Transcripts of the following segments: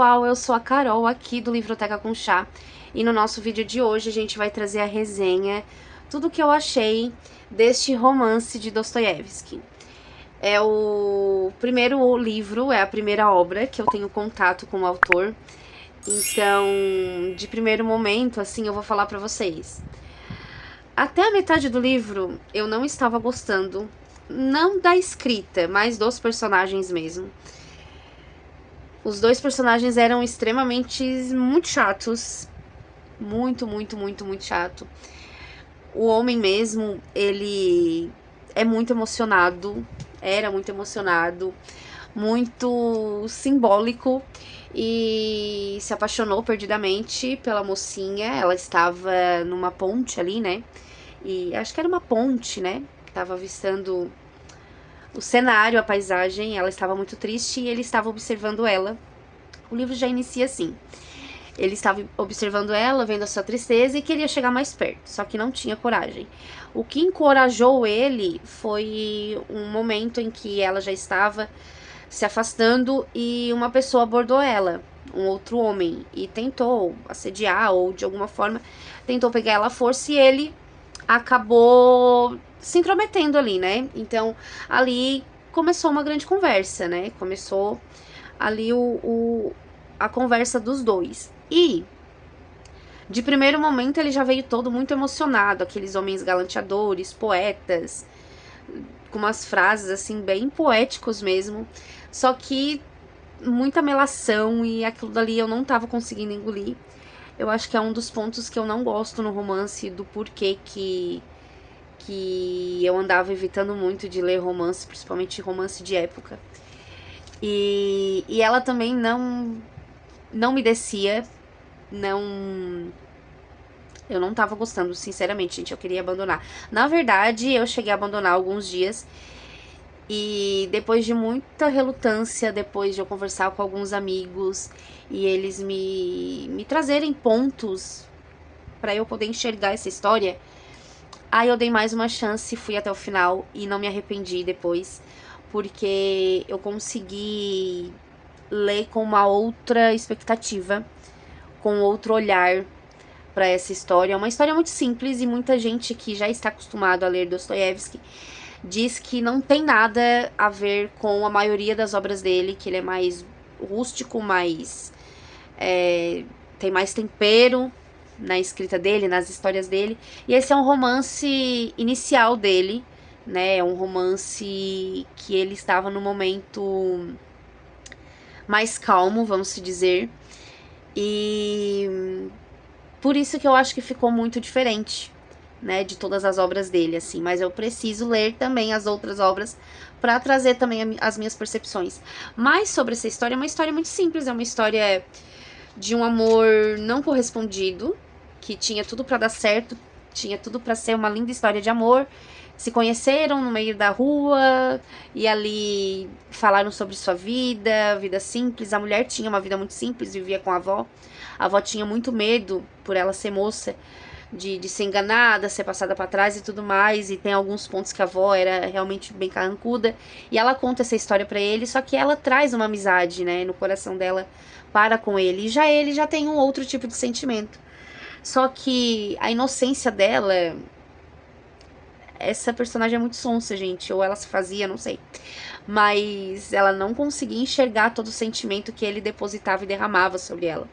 pessoal, eu sou a Carol aqui do Livroteca com Chá e no nosso vídeo de hoje a gente vai trazer a resenha, tudo que eu achei deste romance de Dostoiévski. É o primeiro livro, é a primeira obra que eu tenho contato com o autor, então de primeiro momento, assim, eu vou falar pra vocês. Até a metade do livro eu não estava gostando, não da escrita, mas dos personagens mesmo. Os dois personagens eram extremamente muito chatos. Muito chato. O homem mesmo, ele é muito emocionado. Era muito emocionado. Muito simbólico. E se apaixonou perdidamente pela mocinha. Ela estava numa ponte ali, né? E acho que era uma ponte, né? Tava avistando o cenário, a paisagem, ela estava muito triste e ele estava observando ela. O livro já inicia assim. Ele estava observando ela, vendo a sua tristeza e queria chegar mais perto, só que não tinha coragem. O que encorajou ele foi um momento em que ela já estava se afastando e uma pessoa abordou ela, um outro homem, e tentou assediar ou de alguma forma tentou pegar ela à força e ele acabou se intrometendo ali, né? Então, ali começou uma grande conversa, né? Começou ali a conversa dos dois. E, de primeiro momento, ele já veio todo muito emocionado, aqueles homens galanteadores, poetas, com umas frases, assim, bem poéticos mesmo. Só que muita melação e aquilo dali eu não tava conseguindo engolir. Eu acho que é um dos pontos que eu não gosto no romance, do porquê que eu andava evitando muito de ler romance, principalmente romance de época. E ela também não me descia, eu não tava gostando, sinceramente, gente, eu queria abandonar. Na verdade, eu cheguei a abandonar alguns dias, e depois de muita relutância, depois de eu conversar com alguns amigos, e eles me trazerem pontos pra eu poder enxergar essa história, aí eu dei mais uma chance, fui até o final e não me arrependi depois, porque eu consegui ler com uma outra expectativa, com outro olhar para essa história. É uma história muito simples e muita gente que já está acostumado a ler Dostoiévski diz que não tem nada a ver com a maioria das obras dele, que ele é mais rústico, mais tem mais tempero na escrita dele, nas histórias dele. E esse é um romance inicial dele, né? É um romance que ele estava no momento mais calmo, vamos se dizer. E por isso que eu acho que ficou muito diferente, né, de todas as obras dele, assim. Mas eu preciso ler também as outras obras para trazer também as minhas percepções. Mas sobre essa história, é uma história muito simples, é uma história de um amor não correspondido, que tinha tudo para dar certo, tinha tudo para ser uma linda história de amor. Se conheceram no meio da rua e ali falaram sobre sua vida simples. A mulher tinha uma vida muito simples, vivia com a avó. A avó tinha muito medo, por ela ser moça, de ser enganada, ser passada para trás e tudo mais. E tem alguns pontos que a avó era realmente bem carrancuda. E ela conta essa história para ele, só que ela traz uma amizade, né, no coração dela para com ele. E ele já tem um outro tipo de sentimento. Só que a inocência dela, essa personagem é muito sonsa, gente. Ou ela se fazia, não sei. Mas ela não conseguia enxergar todo o sentimento que ele depositava e derramava sobre ela.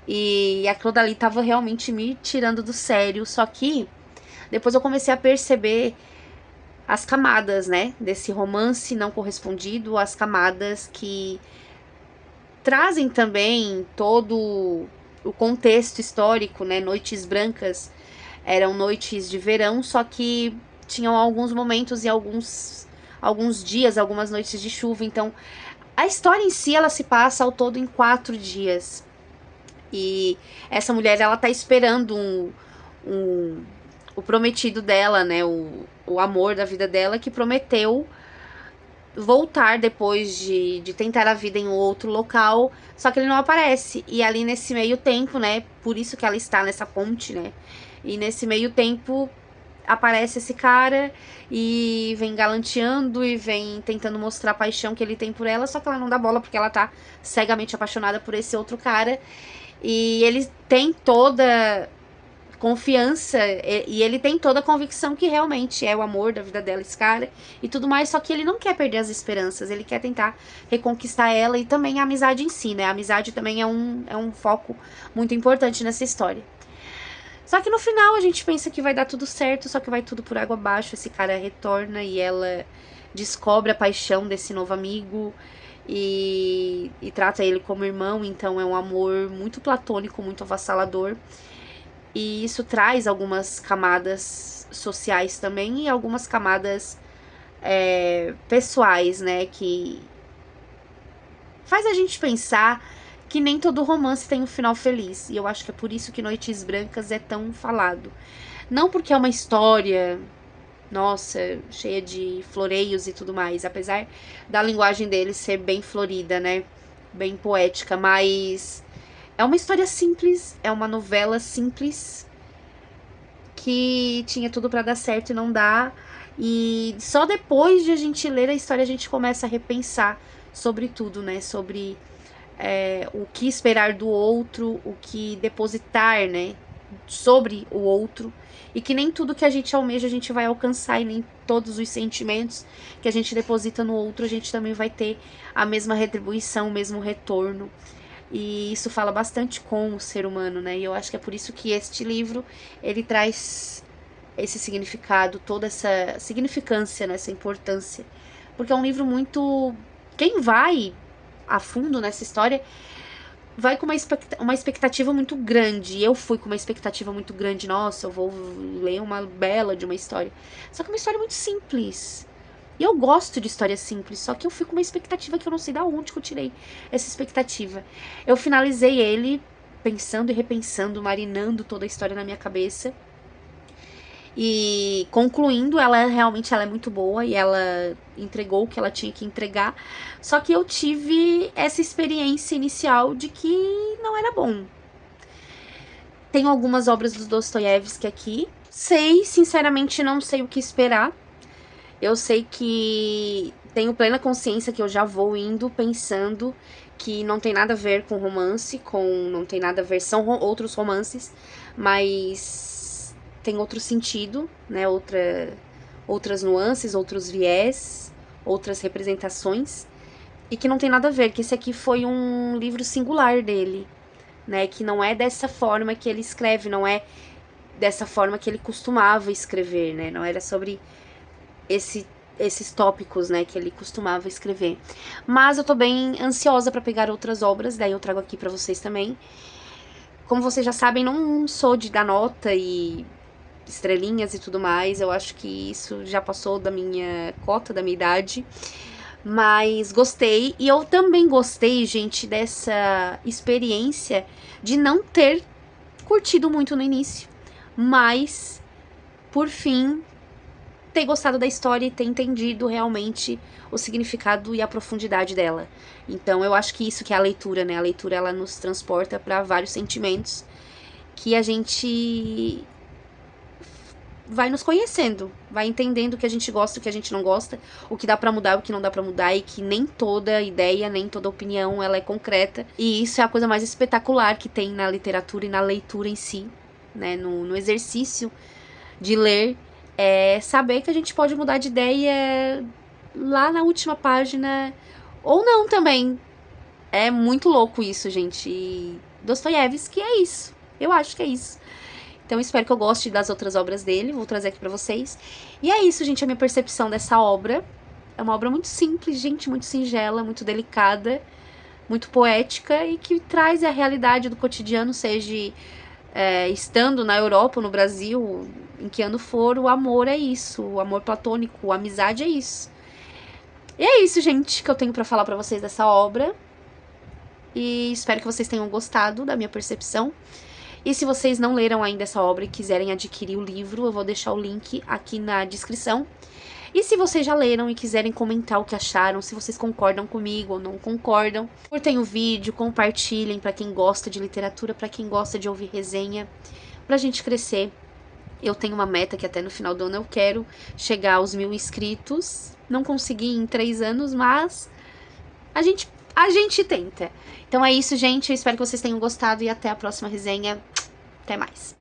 E aquilo dali tava realmente me tirando do sério. Só que depois eu comecei a perceber as camadas, né, desse romance não correspondido, as camadas que trazem também todo o contexto histórico, né? Noites Brancas eram noites de verão, só que tinham alguns momentos e alguns dias, algumas noites de chuva. Então, a história em si, ela se passa ao todo em 4 dias. E essa mulher, ela tá esperando o prometido dela, né? O amor da vida dela, que prometeu voltar depois de tentar a vida em outro local, só que ele não aparece. E ali nesse meio tempo, né, por isso que ela está nessa ponte, né, e nesse meio tempo aparece esse cara e vem galanteando e vem tentando mostrar a paixão que ele tem por ela, só que ela não dá bola porque ela tá cegamente apaixonada por esse outro cara. E ele tem toda confiança e ele tem toda a convicção que realmente é o amor da vida dela, esse cara, e tudo mais, só que ele não quer perder as esperanças, ele quer tentar reconquistar ela e também a amizade em si, né? A amizade também é um foco muito importante nessa história. Só que no final a gente pensa que vai dar tudo certo, só que vai tudo por água abaixo, esse cara retorna e ela descobre a paixão desse novo amigo e trata ele como irmão, então é um amor muito platônico, muito avassalador. E isso traz algumas camadas sociais também e algumas camadas pessoais, né? Que faz a gente pensar que nem todo romance tem um final feliz. E eu acho que é por isso que Noites Brancas é tão falado. Não porque é uma história, nossa, cheia de floreios e tudo mais. Apesar da linguagem dele ser bem florida, né? Bem poética. Mas é uma história simples, é uma novela simples que tinha tudo pra dar certo e não dá. E só depois de a gente ler a história a gente começa a repensar sobre tudo, né? Sobre o que esperar do outro, o que depositar, né? Sobre o outro. E que nem tudo que a gente almeja a gente vai alcançar, e nem todos os sentimentos que a gente deposita no outro a gente também vai ter a mesma retribuição, o mesmo retorno. E isso fala bastante com o ser humano, né? E eu acho que é por isso que este livro, ele traz esse significado, toda essa significância, né? Essa importância. Porque é um livro muito... Quem vai a fundo nessa história vai com uma expectativa muito grande. Eu fui com uma expectativa muito grande. Nossa, eu vou ler uma bela de uma história. Só que é uma história muito simples. E eu gosto de história simples, só que eu fui com uma expectativa que eu não sei da onde que eu tirei essa expectativa. Eu finalizei ele pensando e repensando, marinando toda a história na minha cabeça. E concluindo, ela realmente é muito boa e ela entregou o que ela tinha que entregar. Só que eu tive essa experiência inicial de que não era bom. Tenho algumas obras do Dostoiévski aqui. Sinceramente, não sei o que esperar. Eu sei que tenho plena consciência que eu já vou indo pensando que não tem nada a ver com romance, não tem nada a ver, são outros romances, mas tem outro sentido, né? Outras nuances, outros viés, outras representações, e que não tem nada a ver, que esse aqui foi um livro singular dele, né? Que não é dessa forma que ele escreve, não é dessa forma que ele costumava escrever, né? Não era sobre esses tópicos, né, que ele costumava escrever. Mas eu tô bem ansiosa pra pegar outras obras, daí eu trago aqui pra vocês também. Como vocês já sabem, não sou de dar nota e estrelinhas e tudo mais, eu acho que isso já passou da minha cota, da minha idade. Mas gostei, e eu também gostei, gente, dessa experiência de não ter curtido muito no início, mas, por fim, ter gostado da história e ter entendido realmente o significado e a profundidade dela. Então eu acho que isso que é a leitura, né? A leitura, ela nos transporta para vários sentimentos que a gente vai nos conhecendo, vai entendendo o que a gente gosta, o que a gente não gosta, o que dá pra mudar, o que não dá pra mudar, e que nem toda ideia, nem toda opinião, ela é concreta. E isso é a coisa mais espetacular que tem na literatura e na leitura em si, né? No exercício de ler, é saber que a gente pode mudar de ideia lá na última página, ou não também. É muito louco isso, gente. E Dostoiévski é isso. Eu acho que é isso. Então espero que eu goste das outras obras dele. Vou trazer aqui pra vocês. E é isso, gente, a minha percepção dessa obra. É uma obra muito simples, gente, muito singela, muito delicada, muito poética, e que traz a realidade do cotidiano, seja estando na Europa, no Brasil, em que ano for. O amor é isso, o amor platônico, a amizade é isso. E é isso, gente, que eu tenho pra falar pra vocês dessa obra. E espero que vocês tenham gostado da minha percepção. E se vocês não leram ainda essa obra e quiserem adquirir o livro, eu vou deixar o link aqui na descrição. E se vocês já leram e quiserem comentar o que acharam, se vocês concordam comigo ou não concordam, curtem o vídeo, compartilhem pra quem gosta de literatura, pra quem gosta de ouvir resenha, pra gente crescer Eu tenho uma meta que até no final do ano eu quero chegar aos 1000 inscritos. Não consegui em 3 anos, mas a gente tenta. Então é isso, gente. Eu espero que vocês tenham gostado e até a próxima resenha. Até mais.